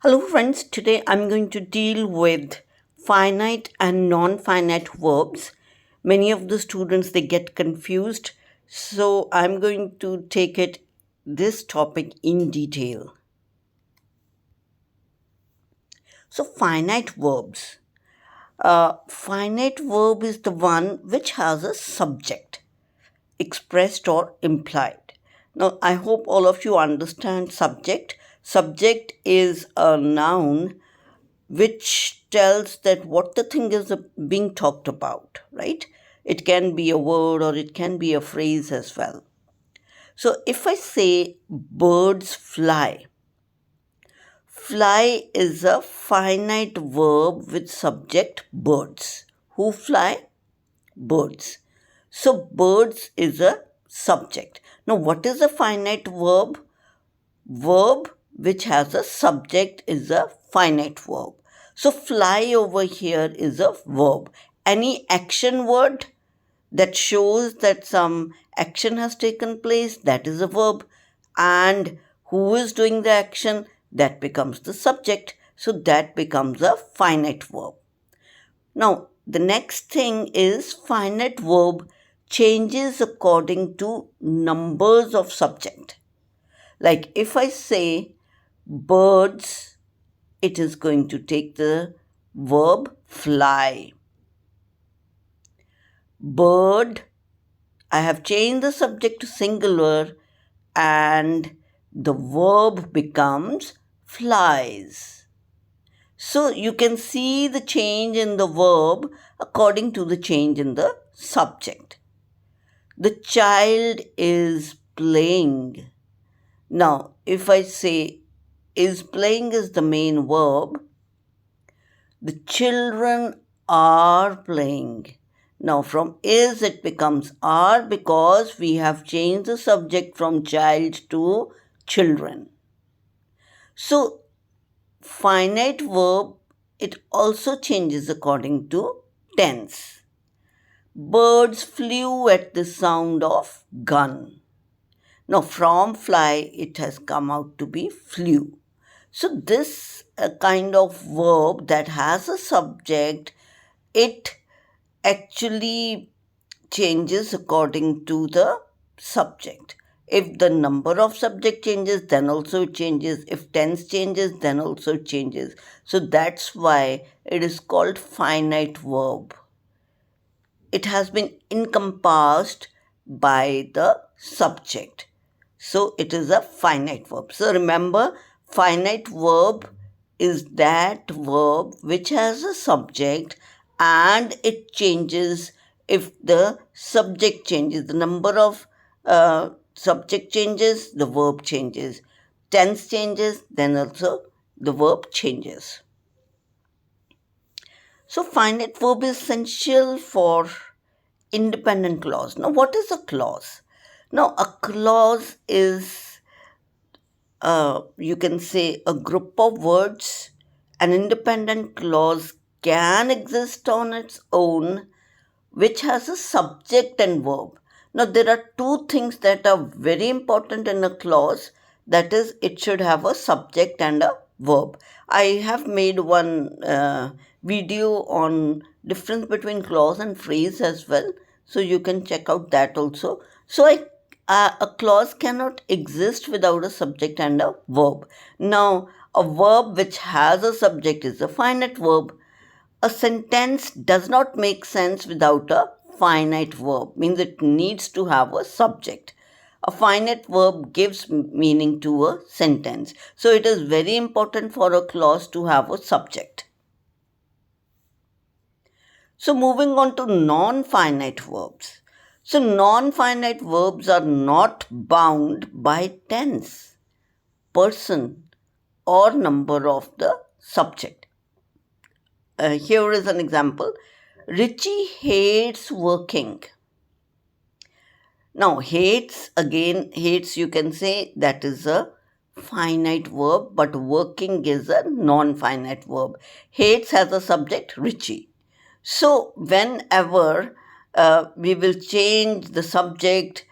Hello friends, today I'm going to deal with finite and non-finite verbs. Many of the students they get confused, so I'm going to take this topic in detail. So finite verbs. Finite verb is the one which has a subject, expressed or implied. Now, I hope all of you understand subject. Subject is a noun which tells that what the thing is being talked about, right? It can be a word or it can be a phrase as well. So if I say birds fly, fly is a finite verb with subject birds. Who fly? Birds. So birds is a subject. Now what is a finite verb? Verb which has a subject is a finite verb. So fly over here is a verb. Any action word that shows that some action has taken place, that is a verb. And who is doing the action, that becomes the subject. So that becomes a finite verb. Now, the next thing is finite verb changes according to numbers of subject. Like if I say birds, it is going to take the verb fly. Bird, I have changed the subject to singular and the verb becomes flies. So you can see the change in the verb according to the change in the subject. The child is playing. Now, if I say is playing is the main verb, the children are playing. Now, from is it becomes are because we have changed the subject from child to children. So, finite verb, it also changes according to tense. Birds flew at the sound of gun. Now, from fly, it has come out to be flew. So, this kind of verb that has a subject, it actually changes according to the subject. If the number of subject changes, then also it changes. If tense changes, then also it changes. So that's why it is called finite verb. It has been encompassed by the subject. So it is a finite verb. So remember, finite verb is that verb which has a subject and it changes if the subject changes. The number of subject changes, the verb changes. Tense changes, then also the verb changes. So finite verb is essential for independent clause. Now, what is a clause? Now, a clause is, you can say, a group of words. An independent clause can exist on its own, which has a subject and verb. Now, there are two things that are very important in a clause. That is, it should have a subject and a verb. I have made one video on difference between clause and phrase as well, so you can check out that also. So, a clause cannot exist without a subject and a verb. Now, a verb which has a subject is a finite verb. A sentence does not make sense without a finite verb, means it needs to have a subject. A finite verb gives meaning to a sentence. So it is very important for a clause to have a subject. So moving on to non-finite verbs. So non-finite verbs are not bound by tense, person, or number of the subject. Here is an example. Richie hates working. Now, hates, again, hates you can say that is a finite verb, but working is a non finite verb. Hates has a subject, Richie. So, whenever we will change the subject,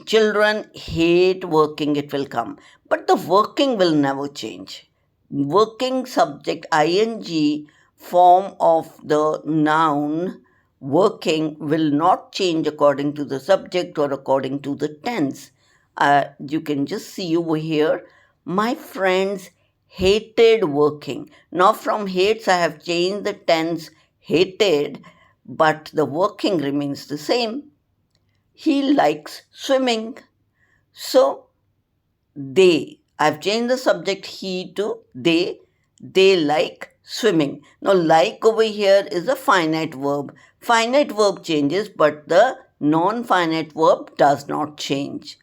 children hate working, it will come. But the working will never change. working subject ing form of the noun working will not change according to the subject or according to the tense. You can just see over here, my friends hated working. Now from hates I have changed the tense hated, but the working remains the same. He likes swimming. So they. I've changed the subject he to they. They like swimming. Now, like over here is a finite verb. Finite verb changes, but the non finite verb does not change.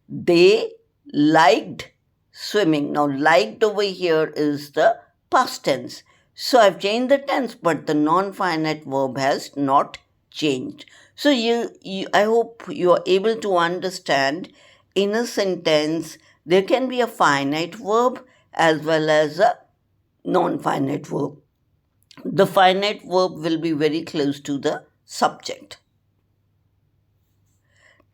They liked swimming. Now, liked over here is the past tense. So I've changed the tense, but the non-finite verb has not changed. So I hope you are able to understand in a sentence there can be a finite verb as well as a non-finite verb. The finite verb will be very close to the subject.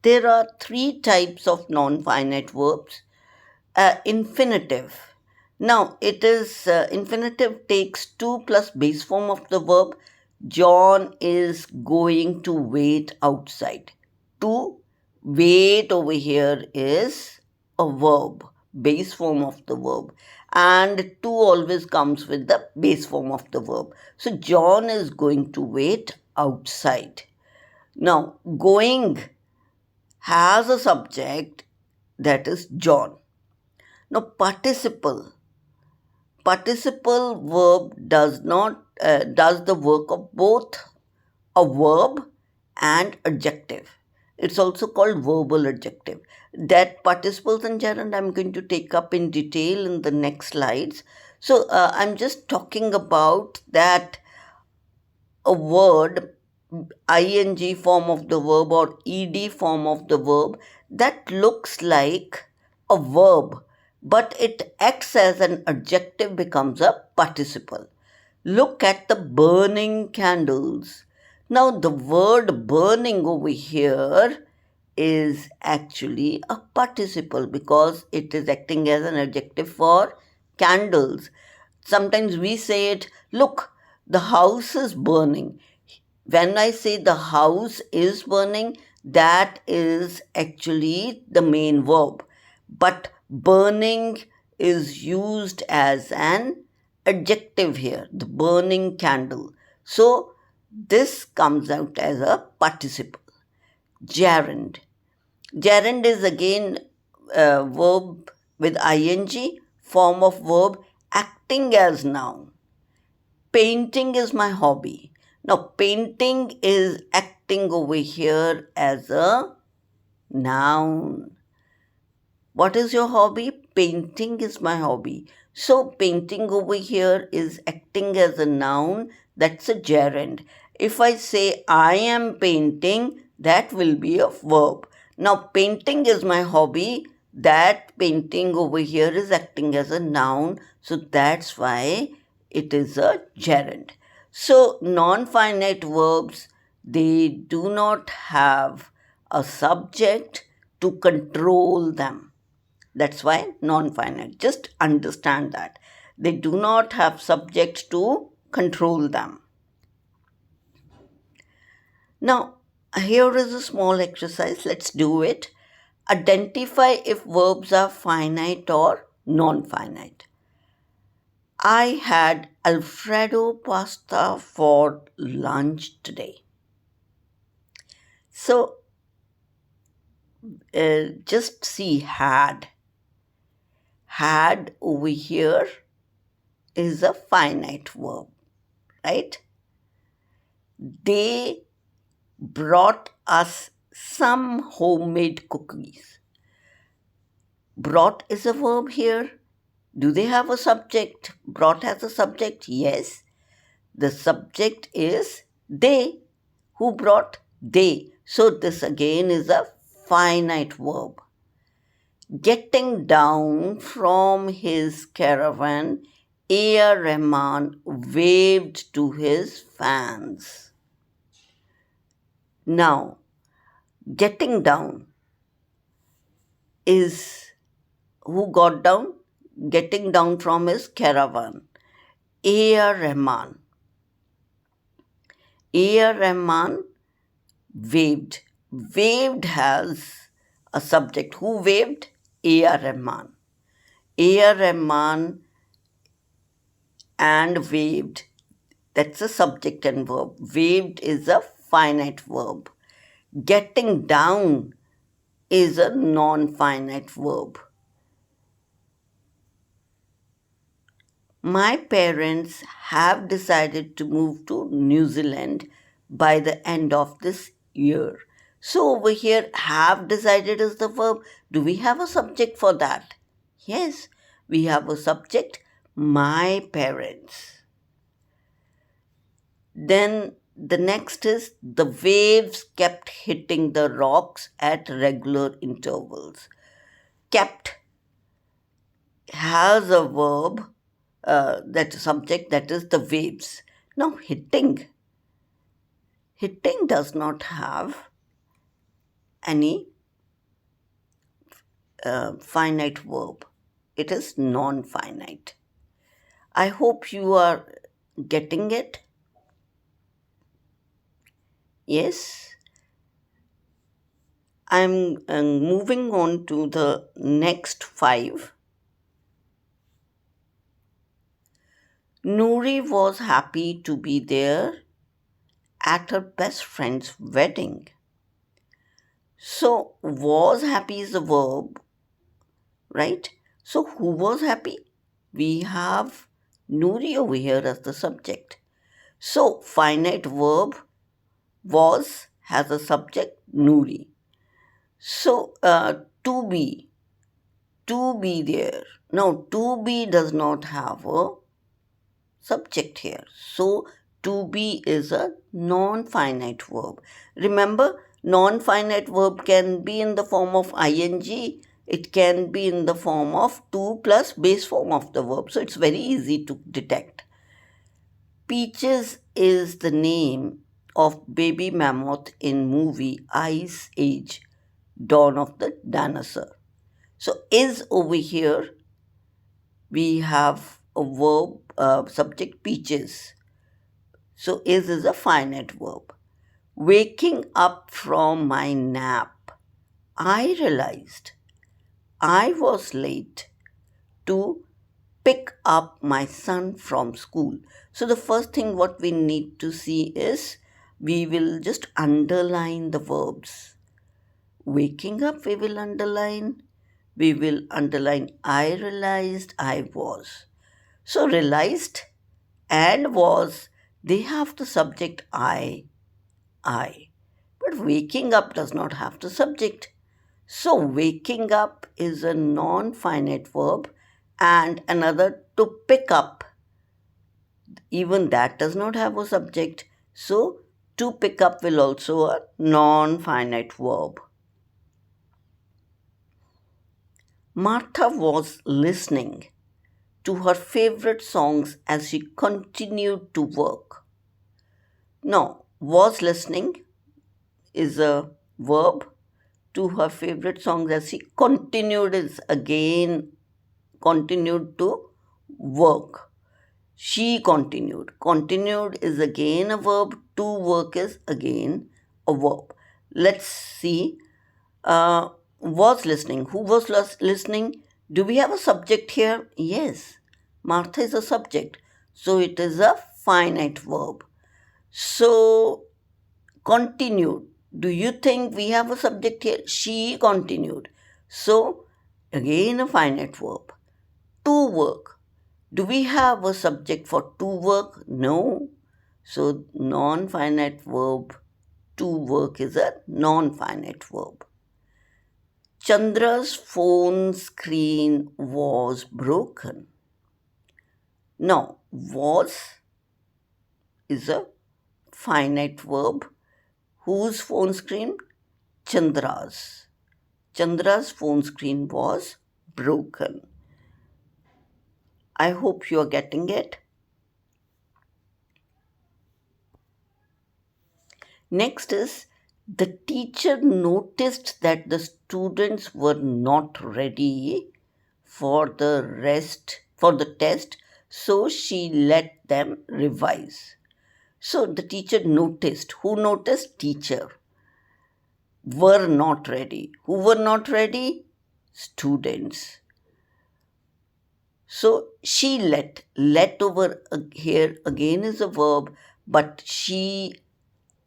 There are three types of non-finite verbs. Infinitive. Now, it is infinitive takes to plus base form of the verb. John is going to wait outside. To wait over here is a verb, base form of the verb. And to always comes with the base form of the verb. So, John is going to wait outside. Now, going has a subject that is John. Now, participle verb does not does the work of both a verb and adjective. It's also called verbal adjective. That participles and gerund I'm going to take up in detail in the next slides. So I'm just talking about that a word ing form of the verb or ed form of the verb that looks like a verb but it acts as an adjective becomes a participle. Look at the burning candles. Now the word burning over here is actually a participle because it is acting as an adjective for candles. Sometimes we say it, look, the house is burning. When I say the house is burning, that is actually the main verb. But burning is used as an adjective here, the burning candle. So this comes out as a participle. Gerund. Gerund is again a verb with ing, form of verb acting as noun. Painting is my hobby. Now, painting is acting over here as a noun. What is your hobby? Painting is my hobby. So, painting over here is acting as a noun. That's a gerund. If I say I am painting, that will be a verb. Now, painting is my hobby. That painting over here is acting as a noun. So, that's why it is a gerund. So, non-finite verbs, they do not have a subject to control them. That's why non-finite. Just understand that. They do not have subjects to control them. Now, here is a small exercise. Let's do it. Identify if verbs are finite or non-finite. I had Alfredo pasta for lunch today. So, just see had. Had over here is a finite verb, right? They brought us some homemade cookies. Brought is a verb here. Do they have a subject? Brought has a subject? Yes. The subject is they. Who brought? They. So this again is a finite verb. Getting down from his caravan, A.R. Rahman waved to his fans. Now, getting down is who got down? getting down from his caravan. A.R. Rahman. A.R. Rahman waved. Waved has a subject. Who waved? A.R. Rahman. A.R. Rahman and waved. That's a subject and verb. Waved is a finite verb. Getting down is a non-finite verb. My parents have decided to move to New Zealand by the end of this year. So over here, have decided is the verb. Do we have a subject for that? Yes, we have a subject, my parents. Then the next is the waves kept hitting the rocks at regular intervals. Kept has a verb, that subject, that is the waves. Now hitting. Hitting does not have any finite verb. It is non-finite. I hope you are getting it. Yes. I'm moving on to the next 5. Noori was happy to be there at her best friend's wedding. So, was happy is a verb, right? So, who was happy? We have Noori over here as the subject. So, finite verb was has a subject, Noori. So, to be there. Now, to be does not have a subject here. So, to be is a non-finite verb. Remember, non-finite verb can be in the form of ing. It can be in the form of to plus base form of the verb. So, it's very easy to detect. Peaches is the name of baby mammoth in movie Ice Age, Dawn of the Dinosaur. So, is over here, we have a verb, subject peaches. So, is a finite verb. Waking up from my nap, I realized I was late to pick up my son from school. So, the first thing what we need to see is we will just underline the verbs. Waking up, we will underline. We will underline I realized I was. So, realized and was, they have the subject I. But waking up does not have the subject. So, waking up is a non-finite verb, and another to pick up, even that does not have a subject. So, to pick up will also a non-finite verb. Martha was listening to her favorite songs as she continued to work. Now, was listening is a verb. To her favorite songs as she continued is again continued to work. She continued. Continued is again a verb. To work is again a verb. Let's see. Was listening. Who was listening? Do we have a subject here? Yes. Martha is a subject. So it is a finite verb. So continued. Do you think we have a subject here? She continued. So again a finite verb. To work. Do we have a subject for to work? No. So non-finite verb to work is a non-finite verb. Chandra's phone screen was broken. Now, was is a finite verb. Whose phone screen? Chandra's. Chandra's phone screen was broken. I hope you are getting it. Next is the teacher noticed that the students were not ready for the test, so she let them revise. So the teacher noticed. Who noticed? Teacher. Were not ready. Who were not ready? Students. So she let over here again is a verb, but she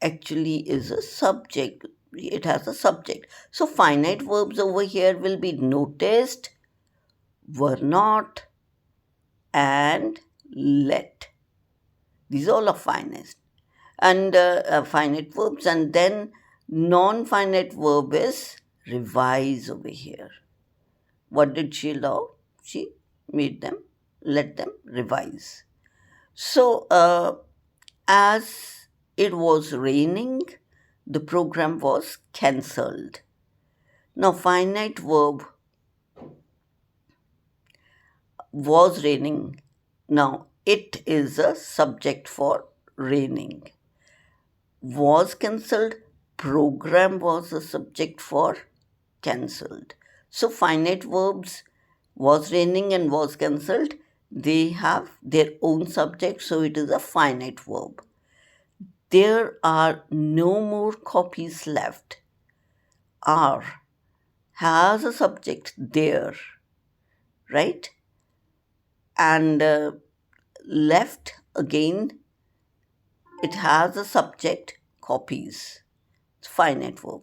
actually is a subject. It has a subject. So finite verbs over here will be noticed, were not, and let. These all are finite. And finite verbs, and then non-finite verb is revise over here. What did she allow? She made them, let them revise. So, as it was raining, the program was cancelled. Now, finite verb was raining. Now, it is a subject for raining. Was cancelled, program was a subject for cancelled. So, finite verbs was raining and was cancelled, they have their own subject, so it is a finite verb. There are no more copies left. Are has a subject there, right? And left again, it has a subject, copies. It's finite verb.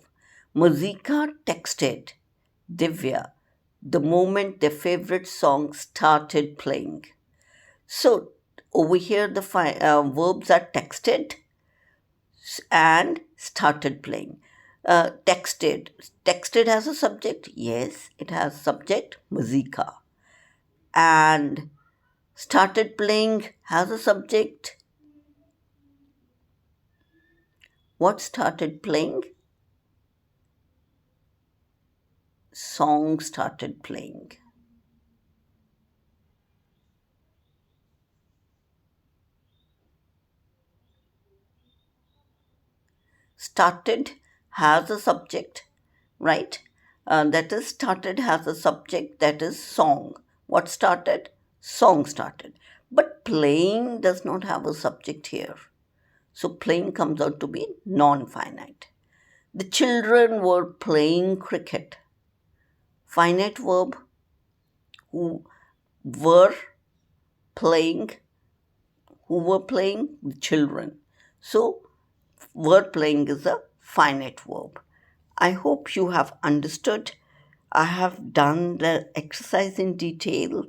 Mazika texted Divya the moment their favorite song started playing. So over here, the verbs are texted and started playing. Texted. Texted has a subject. Yes, it has subject, Mazika. And started playing has a subject. What started playing? Song started playing. Started has a subject, right? That is, started has a subject, that is song. What started? Song started. But playing does not have a subject here. So playing comes out to be non-finite. The children were playing cricket. Finite verb, who were playing, who were playing? The children. So word playing is a finite verb. I hope you have understood. I have done the exercise in detail.